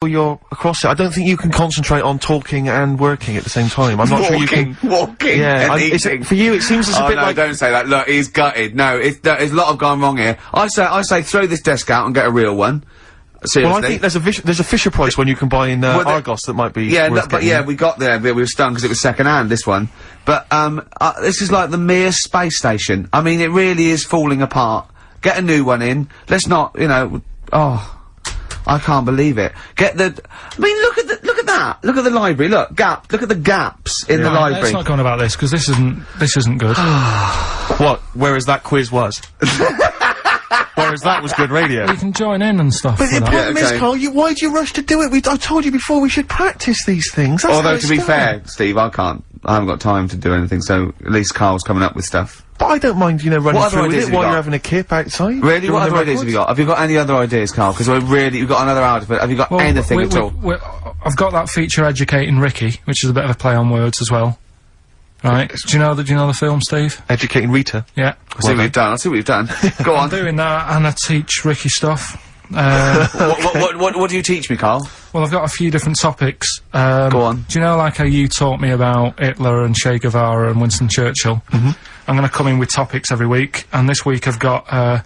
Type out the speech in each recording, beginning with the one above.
you're across it. I don't think you can concentrate on talking and working at the same time. I'm not sure you can. Walking. Yeah, and eating. for you, it seems it's a bit no, like. don't say that. Look, he's gutted. No, there's a lot of gone wrong here. I say, throw this desk out and get a real one. Seriously. Well, I think there's a Fisher Price one you can buy in Argos that might be. Yeah, worth but getting. yeah, we got there. We were stunned because it was second hand. This one, but this is like the Mir space station. I mean, it really is falling apart. Get a new one in. Let's not, you know. Oh. I can't believe it. I mean, look at that. Look at the library. Look at the gaps in the library. Let's not go on about this, because this isn't good. What? Whereas that quiz was. Whereas that was good radio. You can join in and stuff. But the problem is, okay. Carl, why'd you rush to do it? I told you before we should practice these things. That's Although, how to it's be done. fair, Steve, I haven't got time to do anything, so at least Carl's coming up with stuff. But I don't mind, running What other through with ideas it have you while got? you're having a kip outside. Really? doing What the other ideas have you got? Have you got any other ideas, Carl? Because we've got another hour, but have you got anything at all? I've got that feature Educating Ricky, which is a bit of a play on words as well. Right? Do you know the film, Steve? Educating Rita. Yeah. I'll see what you've done. Go I'm on. doing that, and I teach Ricky stuff. What do you teach me, Carl? Well, I've got a few different topics. Go on. Do you know, like, how you taught me about Hitler and Che Guevara and Winston Churchill? Mm-hmm. I'm gonna come in with topics every week, and this week I've got,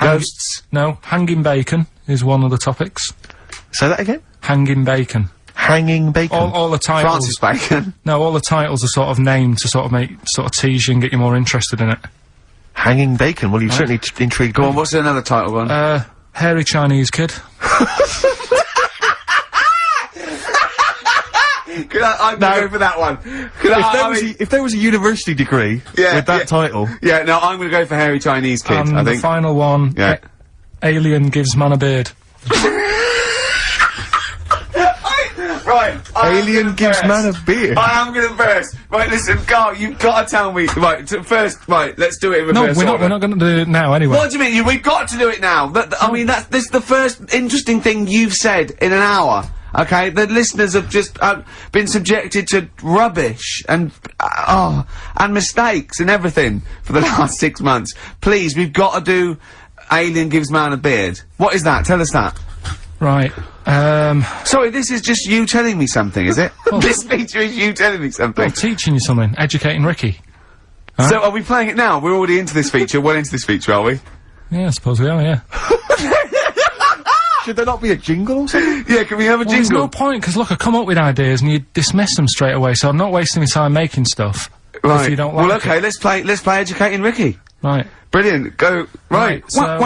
Ghosts? No, hanging bacon is one of the topics. Say that again? Hanging bacon. Hanging bacon. All the titles. Francis Bacon. No, all the titles are sort of named to sort of tease you and get you more interested in it. Hanging bacon. Well, you've certainly intrigued Go me. on, what's another title one? Hairy Chinese kid. I'm gonna go for that one. If there was a university degree with that title. Yeah, no, I'm gonna go for Hairy Chinese Kid, And I the think. final one, Yeah. Alien gives man a beard. Right. Alien gives man a beard. I am gonna burst. Right, listen, Carl, you've gotta tell me. Right, right, let's do it in No, reverse we're order. not gonna do it now anyway. What do you mean? We've got to do it now. I mean, this is the first interesting thing you've said in an hour. Okay, the listeners have just been subjected to rubbish and mistakes and everything for the last 6 months. Please, we've got to do Alien gives man a beard. What is that? Tell us that. Right. Sorry, this is just you telling me something, is it? This feature is you telling me something. I'm teaching you something. Educating Ricky. So are we playing it now? We're already into this feature. Well into this feature, are we? Yeah, I suppose we are, yeah. Should there not be a jingle or something? Yeah, can we have a Well, there's jingle? no point, because look, I come up with ideas and you dismiss them straight away, so I'm not wasting my time making stuff. Right. If you don't like well, okay, it. let's play Educating Ricky. Right. Brilliant. Go. Right. Right, so-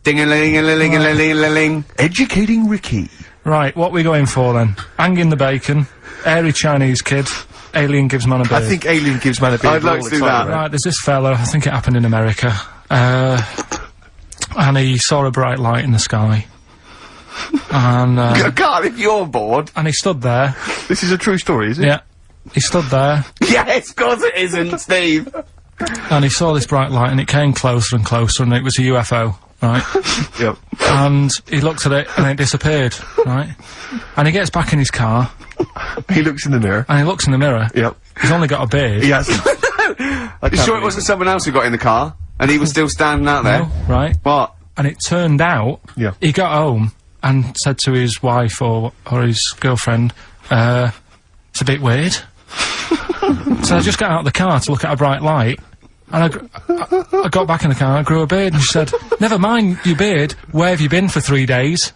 Ding-a-ling-a-ling-a-ling-a-ling. Educating Ricky. Right, what we going for then? Hanging the bacon, Hairy Chinese kid, Alien gives man a beard. I think Alien gives man a beard. I'd like We're all to do excited that. about Right, there's this fella, I think it happened in America, and he saw a bright light in the sky. And, God, if you're bored. and he stood there. it. This is a true story, is it? Yeah. He stood there, Yes, of course it isn't, Steve. and he saw this bright light, and it came closer and closer, and it was a UFO, right? Yep. And he looked at it, and it disappeared, right? And he gets back in his car, He looks in the mirror. and he looks in the mirror. Yep. He's only got a beard. He hasn't. You sure it wasn't someone else who got in the car? And he was still standing out there? No, right? What? And it turned out, Yeah. he got home and said to his wife or his girlfriend, it's a bit weird. So I just got out of the car to look at a bright light, and I got back in the car and I grew a beard, and she said, never mind your beard, where have you been for 3 days?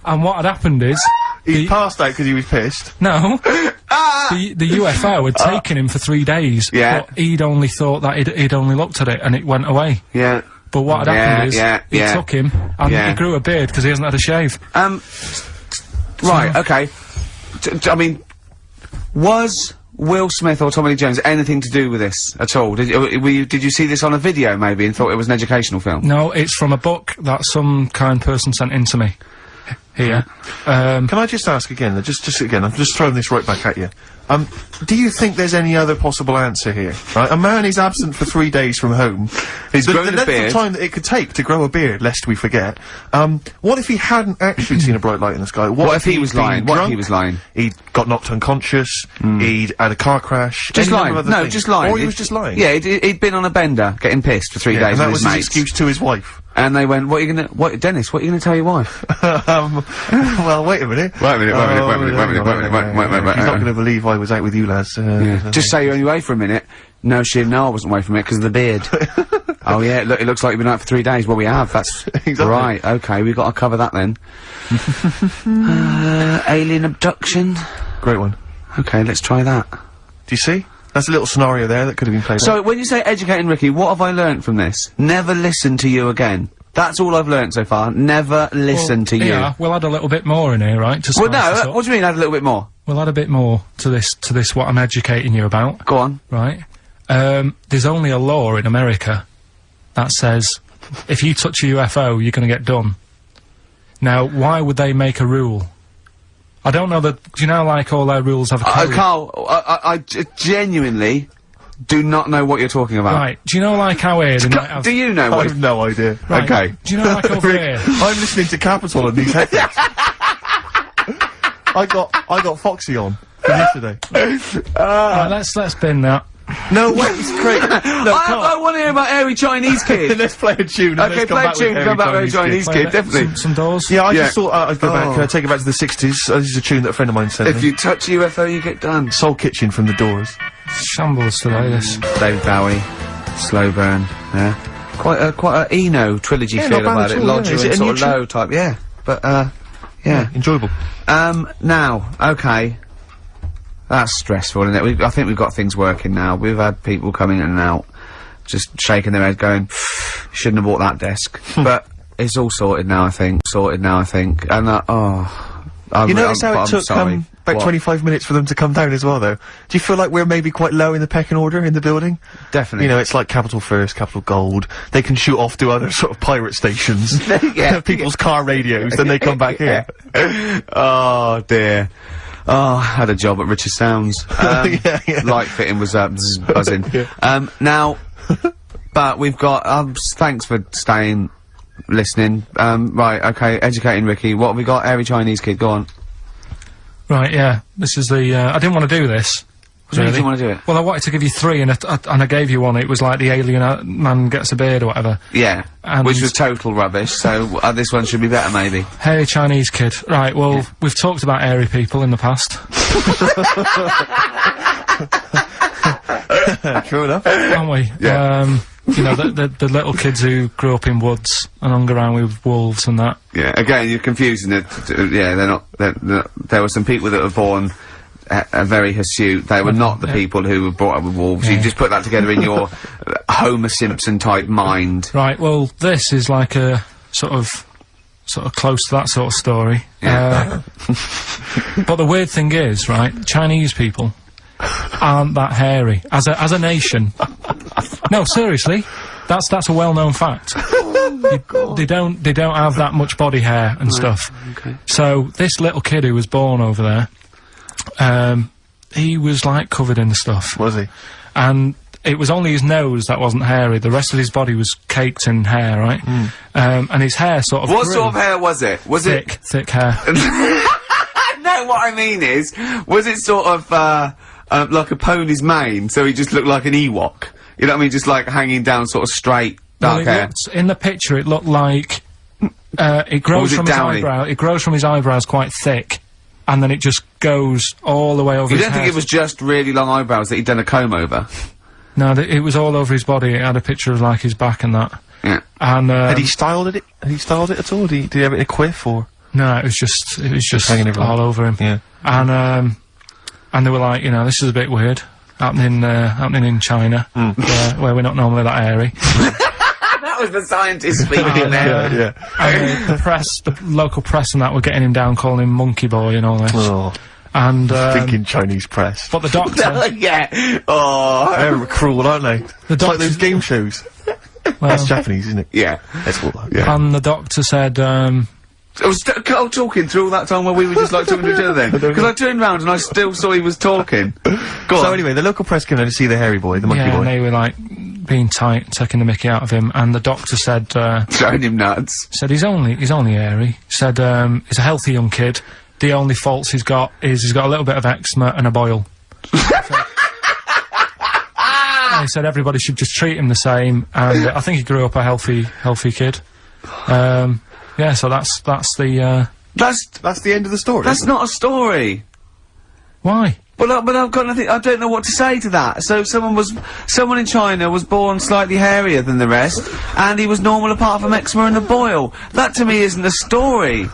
And what had happened is, He passed out because he was pissed. no, the UFO had taken him for 3 days, Yeah. but he'd only thought that he'd only looked at it and it went away. Yeah. But what had happened is, he yeah. took him, and Yeah. he grew a beard because he hasn't had a shave. Right, okay. I mean, was Will Smith or Tommy Lee Jones anything to do with this at all? Did you see this on a video, maybe, and thought it was an educational film? No, it's from a book that some kind person sent in to me. Here. Can I just ask again, just again, I'm just throwing this right back at you. Do you think there's any other possible answer here? Right, a man is absent for 3 days from home. He's the grown a length beard. of time that it could take to grow a beard, lest we forget. What if he hadn't actually seen a bright light in the sky? What if he he'd was been lying? What if drunk? he was lying? He'd got knocked unconscious, he'd had a car crash. Just any number lying. of other No, things. just lying. Or he was just lying. Yeah, he'd been on a bender, getting pissed for 3 days and that with was his his mates. excuse to his wife. And they went, Dennis, what are you gonna tell your wife? Well, wait a minute. Wait a minute. She's not gonna believe I was out with you, lads. Just say you're only away for a minute. No, she didn't know I wasn't away from it because of the beard. Oh yeah, look, it looks like you've been out for 3 days. Well, we have. That's Exactly. right. Okay, we've got to cover that then. Alien abduction. Great one. Okay, let's try that. Do you see? That's a little scenario there that could have been played. So, when you say educating Ricky, what have I learnt from this? Never listen to you again. That's all I've learnt so far. Never listen to you. Yeah, we'll add a little bit more in here, right? To Well, spice this no, up. what do you mean add a little bit more? We'll add a bit more to this what I'm educating you about, Go on. right? There's only a law in America that says if you touch a UFO, you're gonna get done. Now, why would they make a rule? I don't know that. Do you know, like, all their rules have a code? Carl, I genuinely do not know what you're talking about. Right. Do you know, like, how here they might have... Do you know I what? have no idea. Right, Okay. Do you know, like, over Rick, here... I'm listening to Capital on these headphones. I got Foxy on from yesterday. Right, let's bin that. No, wait, it's great. No, I want to hear about hairy Chinese kid. let's play a tune. And Okay, let's come play a back tune, with come back with Hairy a Chinese Play kid, that- definitely. Some doors. Yeah, I Yeah. just thought I'd go back, take it back to the 60s. This is a tune that a friend of mine sent If me. you touch a UFO, you get done. Soul Kitchen from The Doors. Shambles today, this. David Bowie, Slow Burn, yeah. Quite a Eno trilogy Yeah, feel not bad about at it. all, yeah. Lodger Is and it a sort new of tune? low type, yeah. But, yeah. Enjoyable. Now, okay. That's stressful, isn't it? I think we've got things working now. We've had people coming in and out, just shaking their head going, shouldn't have bought that desk. But it's all sorted now, I think. And, You notice how I'm it took sorry. about What? 25 minutes for them to come down as well, though? Do you feel like we're maybe quite low in the pecking order in the building? Definitely. You know, it's like Capital first, Capital Gold. They can shoot off to other sort of pirate stations. Yeah. People's car radios, then they come back here. Oh dear. Oh, I had a job at Richard Sounds. Yeah. Light fitting was buzzing. Now, but we've got. Thanks for staying, listening. Right, okay. Educating Ricky. What have we got? Hairy Chinese kid. Go on. Right, yeah. This is the, I didn't want to do this. What do you mean you didn't wanna do it? Well, I wanted to give you 3, and I gave you one. It was like the alien man gets a beard or whatever. Yeah. And- Which was total rubbish. So this one should be better, maybe. Hairy Chinese kid. Right, well, we've talked about hairy people in the past. True enough. Haven't we? Yeah. You know, the little kids who grew up in woods and hung around with wolves and that. Yeah. Again, you're confusing it. Yeah, they're not. There were some people that were born. Very hirsute. They were not the people who were brought up with wolves. You just put that together in your Homer Simpson type mind. Right, well, this is like a sort of close to that sort of story. Yeah. But the weird thing is, right, Chinese people aren't that hairy as a nation. No, seriously, that's a well-known fact. They don't have that much body hair and stuff. Okay. So this little kid who was born over there, he was like covered in the stuff, Was he? and it was only his nose that wasn't hairy. The rest of his body was caked in hair, right? And his hair sort of What grew. sort of hair was it? Was Thick hair. No, what I mean is, was it sort of, like a pony's mane, so he just looked like an Ewok? You know what I mean? Just like hanging down sort of straight, Well, dark it hair. looked- in the picture, it looked like it was grows it from his downy? eyebrow. It grows from his eyebrows quite thick, and then it just goes all the way over You his don't head. think it was just really long eyebrows that he'd done a comb over? No, it was all over his body. It had a picture of like his back and that. Yeah. And Had he styled it? Had he styled it at all? Did he have it in a quiff or? no, it was just hanging everywhere. all over him. Yeah. And they were like, you know, this is a bit weird, happening in China, where we're not normally that hairy. That was the scientist speaking there. Yeah. And the press, the local press and that were getting him down, calling him Monkey Boy and all this. Oh, And thinking Chinese press. but the doctor, Yeah. Oh. They're cruel, aren't they? It's like doctor- those game shows. well, That's Japanese, isn't it? Yeah. That's all that. Yeah. and the doctor said, I was Carl talking through all that time while we were just like talking to each other then. Because I turned round and I still saw he was talking. Go on. So anyway, the local press came down to see the hairy boy, the monkey yeah, boy. and they were like being tight, taking the mickey out of him, and the doctor said, Showing him nuts. he's only hairy. Said, he's a healthy young kid. The only faults he's got is he's got a little bit of eczema and a boil. And he said everybody should just treat him the same, and I think he grew up a healthy kid. Yeah, so that's the, That's the end of the story. That's not a story. why? But I've got nothing. I don't know what to say to that. So someone in China was born slightly hairier than the rest, and he was normal apart from eczema and a boil. That to me isn't a story.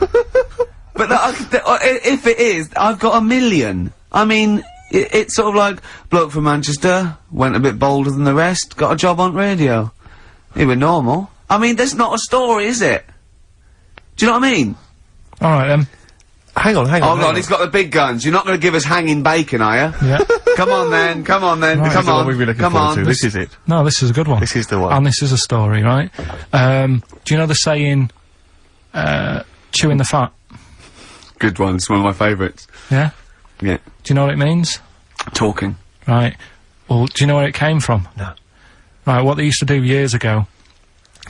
But if it is, I've got a million. I mean, it's sort of like bloke from Manchester went a bit bolder than the rest, got a job on radio. He was normal. I mean, that's not a story, is it? Do you know what I mean? All right then. Hang on. Hold on, he's got the big guns. You're not going to give us hanging bacon, are you? Yeah. Come on then, come on then, Right. This is come the one on, we've been looking come forward on. to. This is it. No, this is a good one. This is the one. And this is a story, right? Do you know the saying, chewing the fat? Good one, it's one of my favourites. Yeah? Yeah. Do you know what it means? Talking. Right. Well, do you know where it came from? No. Right, what they used to do years ago,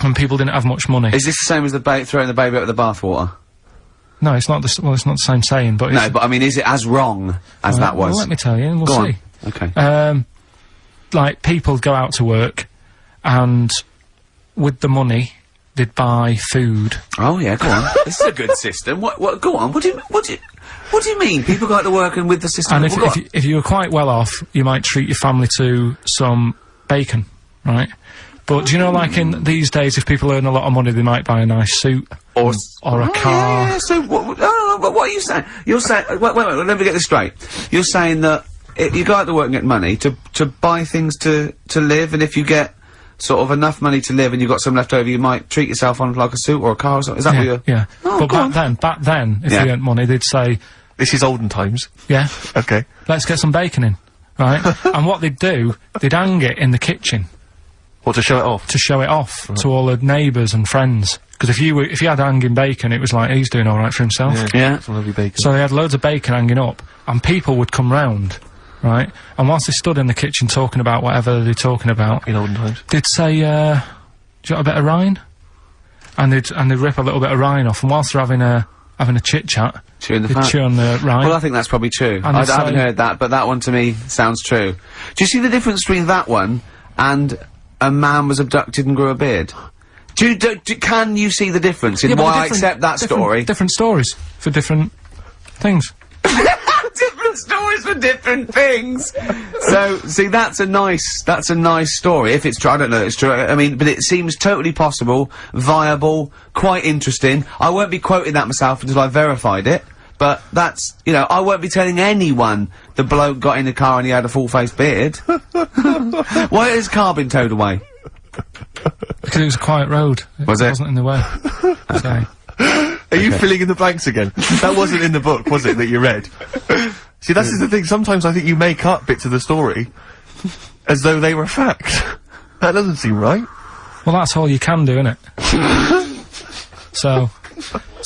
when people didn't have much money. Is this the same as throwing the baby out with the bathwater? No, it's not the, well, it's not the same saying, but it's... No, but I mean, is it as wrong as that was? Well, let me tell you, and we'll Go see. on. Okay. Like, people go out to work, and with the money, they'd buy food. Oh yeah, go on. This is a good system. What, go on. What do you mean? People go out to work and with the system... And if you were quite well off, you might treat your family to some bacon, right? But do you know, like in these days, if people earn a lot of money, they might buy a nice suit. Or a car. Yeah, so, no, but what are you saying? You're saying... Wait, let me get this straight. You're saying that you go out to work and get money to buy things to live, and if you get sort of enough money to live and you've got some left over, you might treat yourself on like a suit or a car or something. Is that what you're... Yeah. Oh, but go on. back then, if Yeah. you earned money, they'd say, This is olden times. yeah, Okay. let's get some bacon in, right? And what they'd do, they'd hang it in the kitchen Or to show it off. to show it off to all the neighbours and friends. Because if you had hanging bacon, it was like, he's doing alright for himself. Yeah. Some lovely bacon. So they had loads of bacon hanging up, and people would come round, right? And whilst they stood in the kitchen talking about whatever they're talking about, in olden times. they'd say, do you want a bit of rind? And they'd rip a little bit of rind off, and whilst they're having a chit-chat, Chewing the they'd fat. chew on the rind. Well, I think that's probably true. And I it's haven't like- heard that, but that one to me sounds true. Do you see the difference between that one and a man was abducted and grew a beard? Can you see the difference in Yeah, but why I different- accept that story? Different stories for different things. Different stories for different things. So, see, that's a nice story. If it's true, I don't know if it's true. I mean, but it seems totally possible, viable, quite interesting. I won't be quoting that myself until I verified it. But that's, you know, I won't be telling anyone the bloke got in the car and he had a full-faced beard. Why has his car been towed away? Because it was a quiet road. Was it? wasn't in the way. So, Are you filling in the blanks again? That wasn't in the book, was it, that you read? See, that's the thing. Sometimes I think you make up bits of the story as though they were fact. That doesn't seem right. well, that's all you can do, innit? So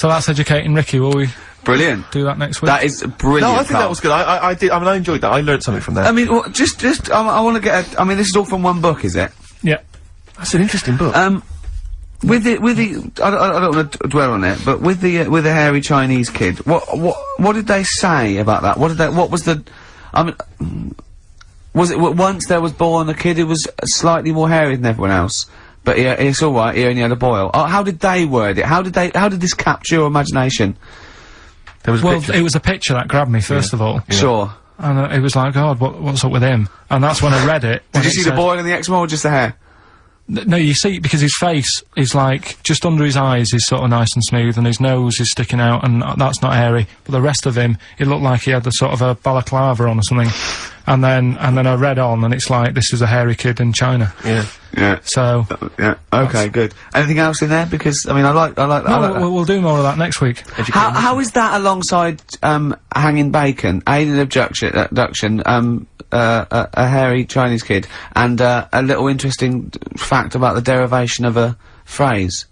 that's educating Ricky. Will we Brilliant. do that next week? That is brilliant. No, I think Carl. that was good. I did. I mean, I enjoyed that. I learned something from that. I mean, I want to get I mean, this is all from one book, is it? Yeah. That's an interesting book. With the, I don't want to dwell on it, but with the hairy Chinese kid, what did they say about that? What was the, I mean, was it once there was born a kid who was slightly more hairy than everyone else, but it's alright, he only had a boil? How did they word it? How did this capture your imagination? There was a Well, picture. it was a picture that grabbed me first of all, Sure. and it was like, God, what's up with him? And that's when I read it. Did you see the boil and the eczema or just the hair? No, you see, because his face is like, just under his eyes is sort of nice and smooth, and his nose is sticking out, and that's not hairy. But the rest of him, it looked like he had the sort of a balaclava on or something. And then I read on, and it's like, this is a hairy kid in China. Yeah. Yeah. So, Yeah. Okay. Good. Anything else in there? Because I mean, I like that. no, we'll do more of that next week. How is that alongside hanging bacon, alien abduction, a hairy Chinese kid, and a little interesting fact about the derivation of a phrase?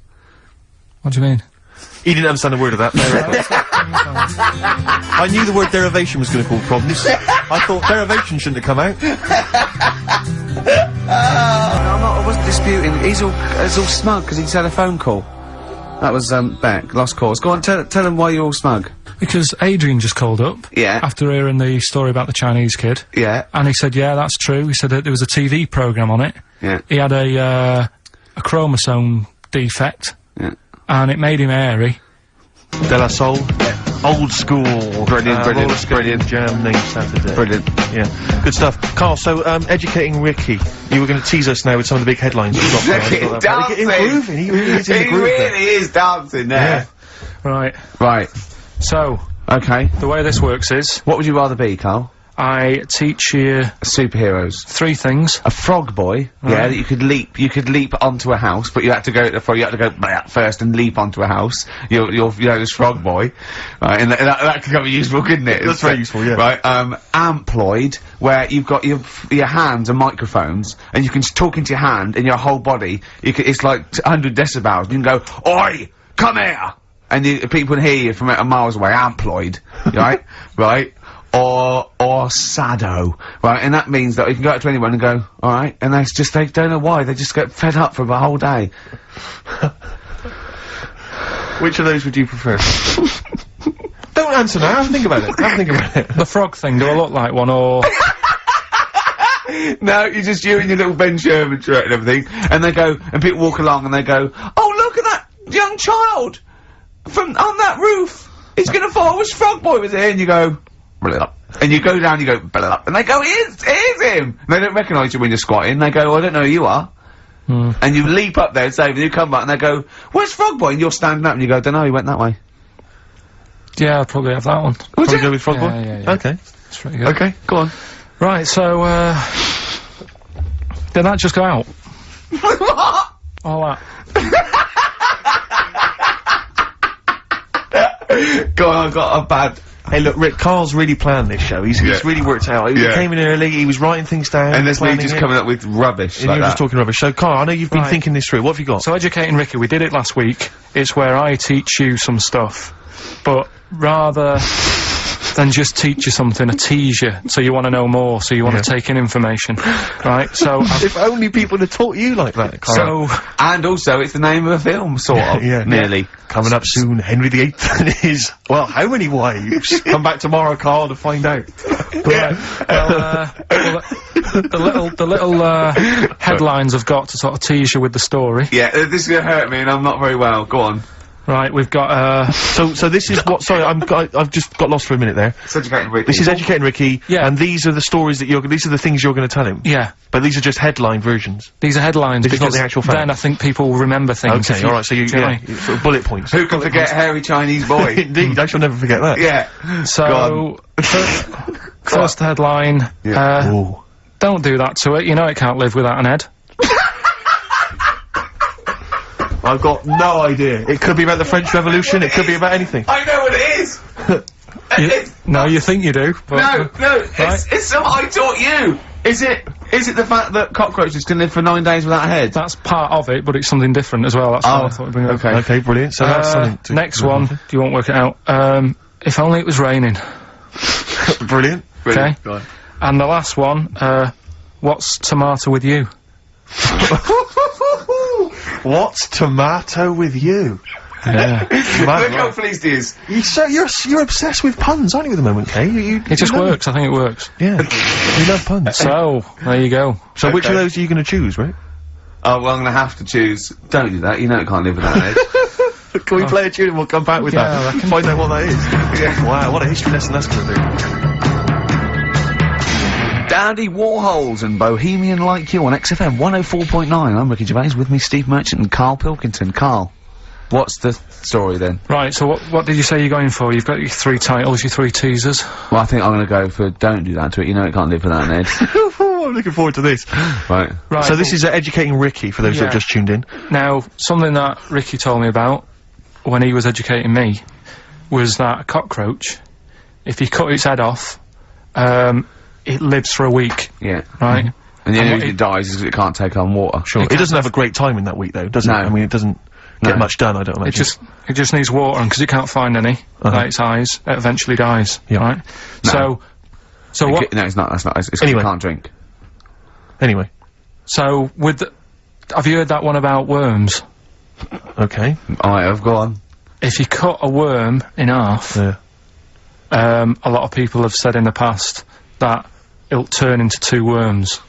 What do you mean? He didn't understand a word of that. I knew the word derivation was going to cause problems. I thought derivation shouldn't have come out. I wasn't disputing. He's all smug because he just had a phone call. That was Beck, lost cause. Go on, tell him why you're all smug. Because Adrian just called up. Yeah. After hearing the story about the Chinese kid. Yeah. And he said, yeah, that's true. He said that there was a TV programme on it. Yeah. He had a chromosome defect. Yeah. and it made him hairy. De La Soul. Old school. Brilliant, roller skating jam named Saturday. Brilliant. Yeah. Good stuff. Carl, so, educating Ricky. You were going to tease us now with some of the big headlines you've got. Look at him dancing! He really is in the He groove there. really is dancing there. Right. Right. So, Okay. the way this works is, What would you rather be, Carl? I teach you Superheroes. 3 things. A frog boy, yeah, that you could leap onto a house, but you had to go blah, first and leap onto a house. You're this frog boy, right, and that could be useful, couldn't it? That's very useful, yeah. Right, amploid, where you've got your hands and microphones, and you can talk into your hand and your whole body, it's like 100 decibels, you can go, "Oi, come here!" And people can hear you from miles away, amploid, right? Right? Or sado, right? And that means that you can go out to anyone and go, alright, and they don't know why, they just get fed up for the whole day. Which of those would you prefer? Don't answer now, have a think about it. Have a think about it. The frog thing, do I look like one, or... No, you're just you in your little Ben Sherman shirt and everything, and they go, and people walk along and they go, "Oh, look at that young child on that roof, he's gonna fall, I wish Frog Boy was here," and you go, "Blah." And you go down, you go, "Blah," and they go, here's him! And they don't recognise you when you're squatting, they go, "I don't know who you are." And you leap up there and say, and you come back and they go, "Where's Frog Boy?" And you're standing up and you go, "Dunno, he went that way." Yeah, I'd probably have that one. Would Probably you? go with Frog Boy? Yeah. Okay. It's pretty good. Okay, go on. Right, so, did that just go out? What? All that. Go on, I've got a bad... Hey, look, Rick, Carl's really planned this show. He's really worked it out. He came in early, he was writing things down. And there's me planning just it, coming up with rubbish and like you're that. just talking rubbish. So, Carl, I know you've been Right. thinking this through. What have you got? So, Educating Ricky, we did it last week. It's where I teach you some stuff, but rather than just teach you something, I tease you, so you want to know more, so you want to take in information, right? So, If only people had taught you like that, Carl. so, And also, it's the name of a film, sort of. Yeah. Nearly. Coming up soon, Henry VIII and his, well, how many wives? Come back tomorrow, Carl, to find out. right, the little headlines I've got to sort of tease you with the story. Yeah, this is gonna hurt me and I'm not very well. Go on. Right, we've got, So this is what, sorry, I've just got lost for a minute there. It's Educating Ricky. This is Educating Ricky, Yeah. and these are the stories that these are the things you're gonna tell him. yeah, But these are just headline versions. these are headlines This is not because the actual fact. then I think people will remember things. Okay, alright, so you, do you know what I yeah, sort of bullet points. Who can forget Hairy Chinese Boy? Indeed, I shall never forget that. Yeah. Go So, first headline, Ooh. don't do that to it, you know it can't live without an head. I've got no idea. It could be about the French Revolution, it could be about anything. I know what it is! No, you think you do, but... No, it's something I taught you! Is it the fact that cockroaches can live for 9 days without a head? That's part of it, but it's something different as well, that's why I thought we'd bring it up. okay. Okay, brilliant. So that's something to... Next one, you won't work it out. If only it was raining. Brilliant. Okay. Go on. And the last one, what's tomato with you? What's tomato with you? Yeah. Look how pleased he is. You're obsessed with puns, aren't you, at the moment, Kay? It just works, I think it works. Yeah. You love puns. So, there you go. So which of Okay. those are you gonna choose, right? Oh, well, I'm gonna have to choose. Don't do that, you know it can't live without an head. Can we play a tune and we'll come back with Yeah, I that? reckon. Find out what that is. Yeah. Wow, what a history lesson that's gonna be. Dandy Warhols and Bohemian Like You on XFM 104.9. I'm Ricky Gervais, with me Steve Merchant and Karl Pilkington. Karl, what's the story then? Right, so what did you say you're going for? You've got your 3 titles, your 3 teasers. Well, I think I'm gonna go for Don't Do That to It, you know it can't live without an head. I'm looking forward to this. Right. Right, So this is Educating Ricky, for those that Yeah. have just tuned in. now, something that Ricky told me about when he was educating me was that a cockroach, if you cut its head off, it lives for a week, Yeah. right? And the And only what reason it dies is because it can't take on water. Sure. It doesn't have a great time in that week, though, does it? No. I mean, it doesn't get No. much done, I don't imagine. It just needs water, and because it can't find any, like its eyes, it eventually dies, Yeah. right? No. So what, No, it's not, that's not, it's 'cause Anyway. you can't drink. Anyway. so with the, have you heard that one about worms? Okay. I have, go on. If you cut a worm in half, Yeah. a lot of people have said in the past that it'll turn into 2 worms.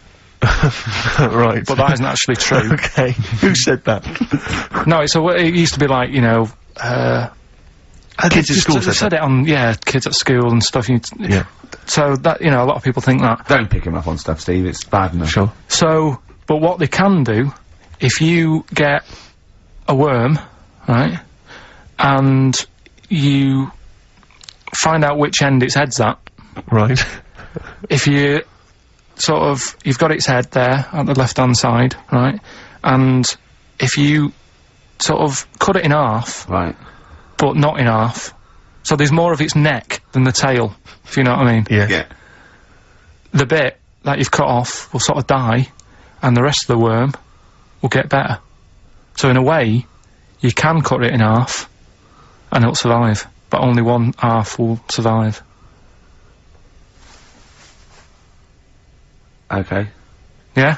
Right. but that isn't actually true. Okay. Who said that? No, it used to be like, you know, Kids at school they said it on, kids at school and stuff. Yeah. So that, you know, a lot of people think that. Don't pick him up on stuff, Steve. It's bad enough. Sure. So, but what they can do, if you get a worm, right, and you find out which end its head's at, Right. if you you've got its head there at the left-hand side, right, and if you sort of cut it in half, Right. but not in half, so there's more of its neck than the tail, if you know what I mean. Yeah. Yeah. The bit that you've cut off will sort of die, and the rest of the worm will get better. So in a way, you can cut it in half, and it'll survive, but only one half will survive. Okay. Yeah?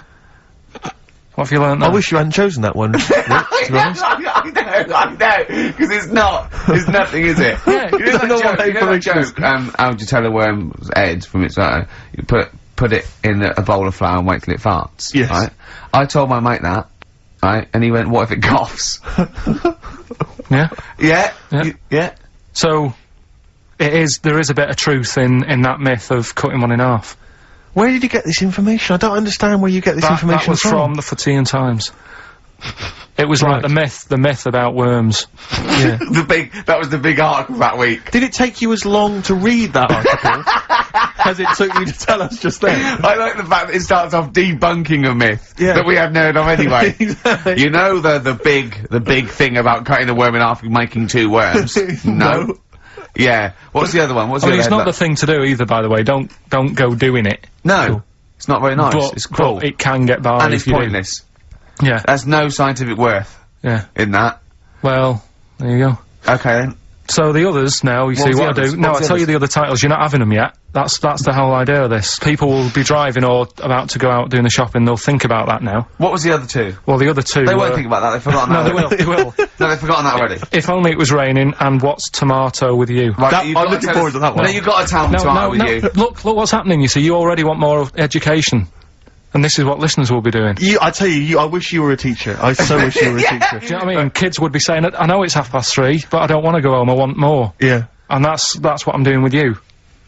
What have you learnt I there? wish you hadn't chosen that one, Rick, to be honest. I know, because it's nothing, is it? Yeah. You know that No joke, one you know that information is- joke, how would you tell a worm's head from its you put it in a bowl of flour and wait till it farts, Yes. right? I told my mate that, right, and he went, what if it coughs? Yeah? Yeah? Yeah. Yeah? So, there is a bit of truth in that myth of cutting one in half. Where did you get this information? I don't understand where you get this That information was from the Fortean Times. It was like the myth about worms. Yeah. That was the big article that week. Did it take you as long to read that article as it took you to tell us just then? I like the fact that it starts off debunking a myth Yeah. that we have heard of anyway. Exactly. You know the big thing about cutting a worm in half and making two worms? No. Yeah. What's the other one? What's I the mean, other it's not the headline? thing to do either, by the way. Don't go doing it. No. It's not very nice. But, It's cruel. but it can get by and if it's you pointless. do. Yeah. There's no scientific worth Yeah. in that. Well, there you go. Okay then. So the others now, you see was the what I others? do. No, What was I the tell you others? the other titles. You're not having them yet. That's the whole idea of this. People will be driving or about to go out doing the shopping. They'll think about that now. What was the other two? Well, the other two. They won't think about that. They've forgotten No, that. they will. They will. No, they've forgotten that already. If only it was raining. And what's tomato with you? Right, That- you've I'm gotta looking tell forward us- to that one. No, you've got to tell me tomorrow with you. Look what's happening. You see, you already want more of education, and this is what listeners will be doing. I tell you, I wish you were a teacher. I so wish you were a teacher. Do you know what I mean? Kids would be saying, I know it's 3:30, but I don't want to go home, I want more. Yeah. And that's what I'm doing with you.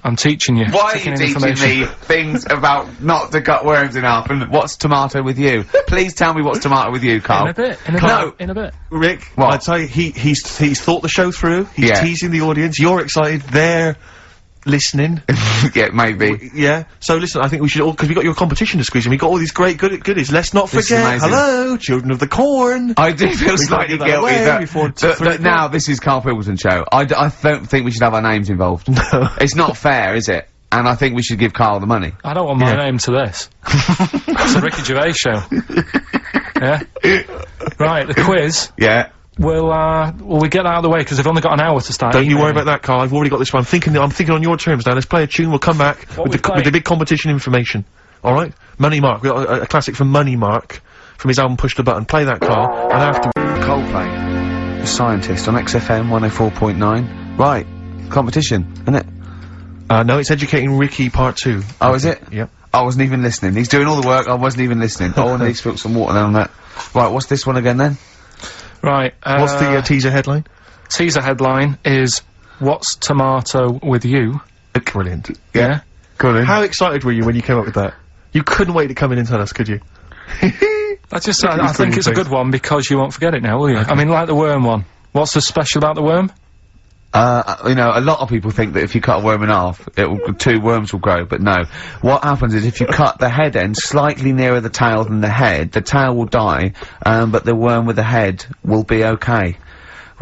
I'm teaching you. Why are taking you in teaching information. me things about not to cut worms in half and what's tomato with you? Please tell me what's tomato with you, Carl. In a bit, No. in a bit. Rick, What? I tell you, he's thought the show through. He's Yeah. teasing the audience. You're excited. They're listening. Yeah, maybe. Yeah. So listen, I think we should all, because we got your competition to squeeze in. We got all these great goodies. Let's not This is forget. amazing. Hello, children of the corn. I do feel slightly give that guilty away that, before that 3 now o'clock. this is Carl Pilkington show. I don't think we should have our names involved. No. It's not fair, is it? And I think we should give Carl the money. I don't want my Yeah. name to this. It's a Ricky Gervais show. Yeah? Right, the quiz. Yeah. Will we get that out of the way, because they've only got an hour to start. Don't you worry emailing. about that, Carl. I've already got this one. I'm thinking on your terms now. Let's play a tune. We'll come back What with we the playing? big competition information. All right. Money Mark. We got a classic from Money Mark from his album Push the Button. Play that, Carl. And after. Coldplay. The Scientist on XFM 104.9. Right. Competition, isn't it? No, it's Educating Ricky Part 2. Oh, is it? Yep. I wasn't even listening. He's doing all the work, I wasn't even listening. Oh, and he spilled some water down on that. Right, what's this one again then? Right, What's the teaser headline? teaser headline is, What's Tomato with You? Brilliant. Yeah? Go on. How excited were you when you came up with that? You couldn't wait to come in and tell us, could you? I He's think it's a face. good one, because you won't forget it now, will you? I mean, like the worm one. What's so special about the worm? You know, a lot of people think that if you cut a worm in half, two worms will grow, but no. What happens is if you cut the head end slightly nearer the tail than the tail will die, but the worm with the head will be okay.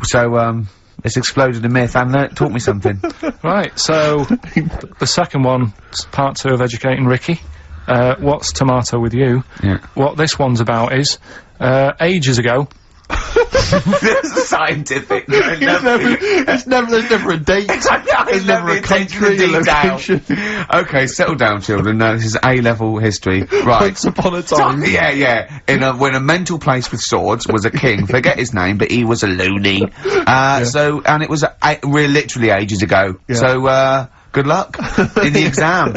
So, it's exploded a myth, and it taught me something. Right, so, the second one, part 2 of Educating Ricky. What's Tomato with You? Yeah. What this one's about is, ages ago, Scientific. There's never a date. There's never a country, a location. Okay, settle down, children. This is A-level history. Right. Once upon a time. Yeah. When a mental place with swords was a king, forget his name, but he was a loony. So, and it was literally ages ago. Yeah. So, good luck in the exam.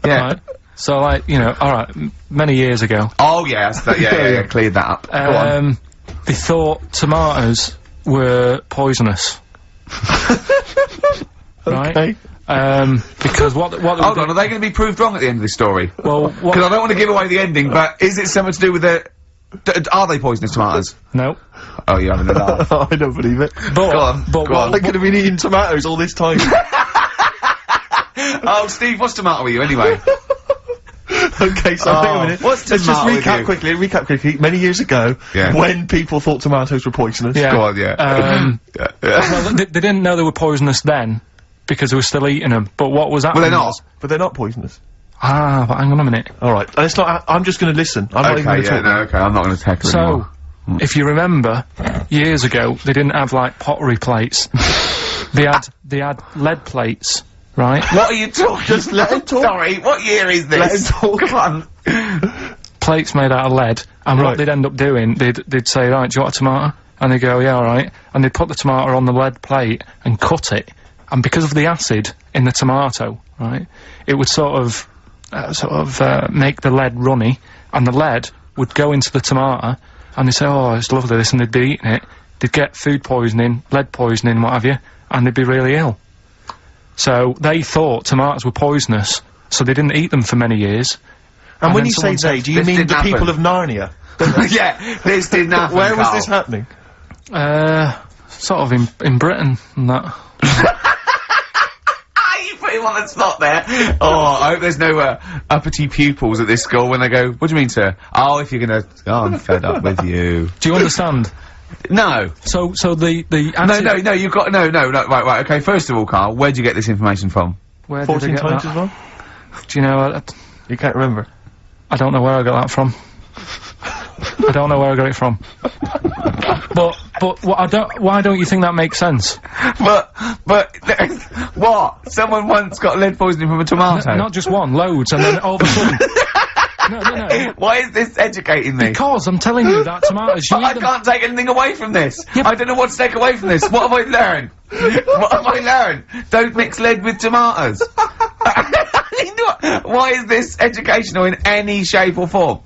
Yeah. right? So, like, you know, alright, many years ago. Oh, yeah, yeah, cleared that up. Go on. They thought tomatoes were poisonous. Right? Okay. Because what Hold on, are they going to be proved wrong at the end of this story? Well, Because I don't want to give away the ending, but is it something to do with are they poisonous tomatoes? no. Oh, you're having a laugh. I don't believe it. But, Go on, but go what- on. They could have been eating tomatoes all this time. Oh, Steve, what's tomato with you anyway? Okay, so hang on a minute. what's Let's just tomato with recap you? quickly. Recap quickly. Many years ago, Yeah. when people thought tomatoes were poisonous. Yeah. Go on, yeah. Well, they didn't know they were poisonous then, because they were still eating them. But what was happening Well, they're not. was- But they're not poisonous. but hang on a minute. All right, let's not. I'm just going to listen. I'm not even going Okay, to yeah, talk. no, okay, I'm not going to tackle So, anymore. if you remember, years ago, they didn't have, like, pottery plates. they had lead plates, right? What are you talking? Just let him talk. Sorry, what year is this? Let him talk. Come on. Plates made out of lead, and Right. what they'd end up doing, they'd say, right, do you want a tomato? And they'd go, yeah, alright. And they'd put the tomato on the lead plate and cut it, and because of the acid in the tomato, right, it would sort of make the lead runny, and the lead would go into the tomato, and they'd say, oh, it's lovely this, and they'd be eating it, they'd get food poisoning, lead poisoning, what have you, and they'd be really ill. So they thought tomatoes were poisonous, so they didn't eat them for many years. And when then you say someone they, said, do you this mean didn't the people happen. of Narnia? Yeah, this didn't happen, Where was Carl. this happening? Sort of in Britain and that. You put him on the spot there. Oh, I hope there's no uppity pupils at this school when they go, what do you mean, sir? Oh, if you're gonna... Oh, I'm fed up with you. Do you understand? No. So the No, you've got... No, right, okay, first of all, Carl, where'd you get this information from? Where did I 14 get times that? as well? Do you know? You can't remember. I don't know where I got that from. I don't know where I got it from. But why don't you think that makes sense? But, what? Someone once got lead poisoning from a tomato? Not just one, loads, and then all of a sudden. No. Why is this educating me? Because I'm telling you that tomatoes. But I can't take anything away from this. I don't know what to take away from this. What have I learned? What have I learned? Don't mix lead with tomatoes. Why is this educational in any shape or form?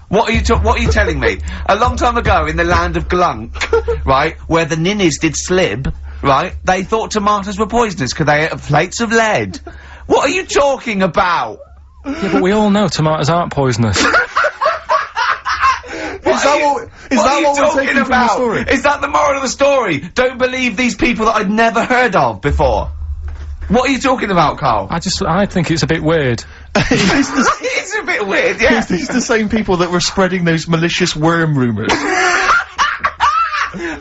What are you telling me? A long time ago in the land of Glunk, right, where the ninnies did slib, right, they thought tomatoes were poisonous because they ate plates of lead. What are you talking about? Yeah, but we all know tomatoes aren't poisonous. Is that what we're taking from the story? Is that the moral of the story? Don't believe these people that I'd never heard of before. What are you talking about, Carl? I think it's a bit weird. It's a bit weird, yeah. These the same people that were spreading those malicious worm rumours.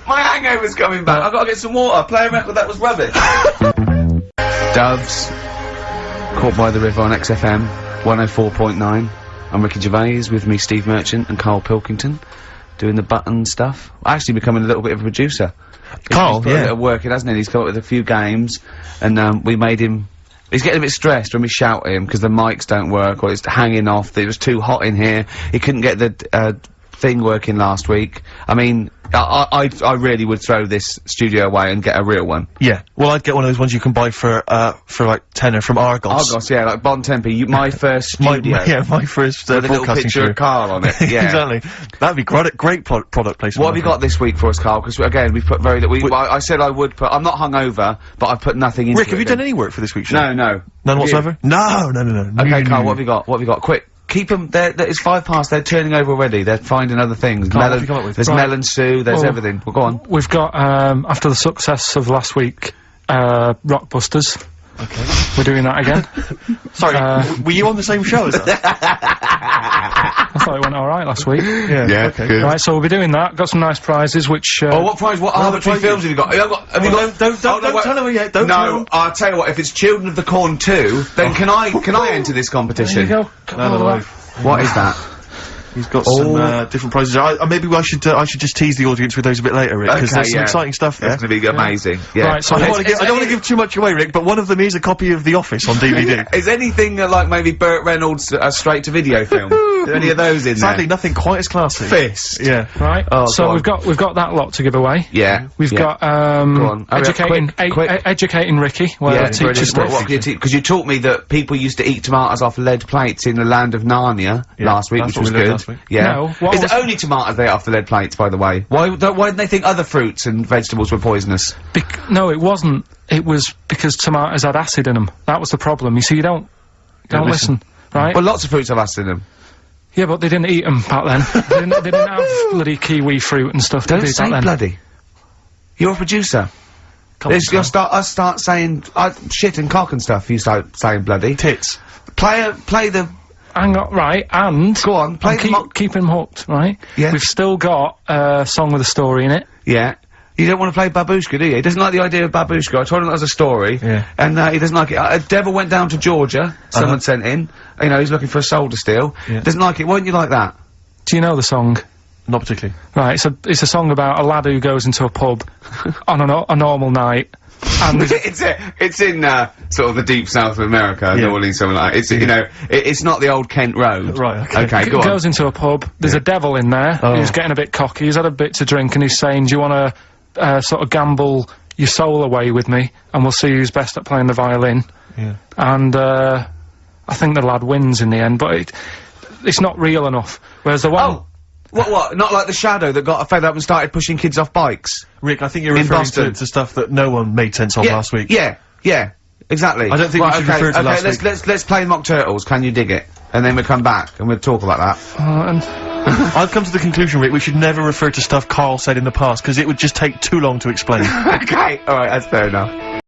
My hangover's coming back. I've got to get some water. Play a record that was rubbish. Doves. Caught by the River on XFM 104.9. I'm Ricky Gervais, with me Steve Merchant and Karl Pilkington, doing the button stuff. Actually becoming a little bit of a producer. Carl, He's put a yeah. bit of work in, hasn't he? He's come up with a few games, and we made him... He's getting a bit stressed when we shout at him because the mics don't work or it's hanging off. It was too hot in here. He couldn't get the thing working last week. I mean, I really would throw this studio away and get a real one. Yeah. Well, I'd get one of those ones you can buy for like tenner from Argos. Argos, yeah, like Bon Tempe. My first studio. my first With a little broadcasting picture studio. of Carl on it. Yeah. Exactly. That'd be great product placement. What have you got this week for us, Carl? Because again, we've put very little. I said I would put. I'm not hungover, but I've put nothing into Rick, have it you done then. any work for this week's show? No. None You? whatsoever? No. Okay, Carl, what have you got? What have you got? Quick. Keep them. It's 5 past. They're turning over already. They're finding other things. Carl, what have you come up with? There's Right. melon stew. There's Well, everything. Well, go on. We've got after the success of last week, Rockbusters. Okay. We're doing that again. Sorry, were you on the same show as us? I thought it went all right last week. Yeah. Okay. good. Right, so we'll be doing that. Got some nice prizes, which. Oh, what prize? What arbitrary films have you got? Have you got? Don't tell them yet. Don't tell No, them. I'll tell you what. If it's Children of the Corn 2, then can I enter this competition? There you go. No, no, no. What is that? He's got some different prizes. Maybe I should just tease the audience with those a bit later, Rick, because there's some exciting stuff there. That's going to be amazing. Yeah. Right, so I don't want to give too much away, Rick, but one of them is a copy of The Office on DVD. Is anything like maybe Burt Reynolds' straight-to-video film? Are there any of those in Sadly, nothing quite as classy. Fist. Yeah. Right. Oh, so we've got that lot to give away. Yeah. We've got educating Ricky. Where teacher stuff. Because you taught me that people used to eat tomatoes off lead plates in the land of Narnia last week, which was good. Yeah. No, it's only tomatoes they ate off the lead plates, by the way. Why didn't they think other fruits and vegetables were poisonous? No, it wasn't. It was because tomatoes had acid in them. That was the problem. You see, you don't listen, right? Well, lots of fruits have acid in them. Yeah, but they didn't eat them back then. they didn't have bloody kiwi fruit and stuff. Don't did say back then. bloody. You're a producer. You'll start saying shit and cock and stuff. You start saying bloody. Tits. Play the. Hang on, right, and go on. Keep him hooked, right? Yeah. We've still got a song with a story in it. Yeah. You don't want to play Babushka, do you? He doesn't like the idea of Babushka. I told him that was a story. Yeah. And he doesn't like it. A devil went down to Georgia. Someone sent in. You know, he's looking for a soul to steal. Yeah. Doesn't like it. Why don't you like that? Do you know the song? Not particularly. Right, it's a song about a lad who goes into a pub on a normal night. And it's in sort of the deep south of America, New Orleans, something like that. It's you know, it's not the old Kent Road. Right. Okay. Go on. Goes into a pub. There's a devil in there who's getting a bit cocky. He's had a bit to drink, and he's saying, "Do you want to sort of gamble your soul away with me, and we'll see who's best at playing the violin?" Yeah. And I think the lad wins in the end, but it's not real enough. Whereas the one. Oh. What? Not like the Shadow that got fed up and started pushing kids off bikes? Rick, I think you're referring to stuff that no one made sense of last week. Yeah, exactly. I don't think we should refer to last week. Let's play Mock Turtles, Can You Dig It? And then we'll come back and we'll talk about that. And I've come to the conclusion, Rick, we should never refer to stuff Carl said in the past, because it would just take too long to explain. Okay, alright, that's fair enough.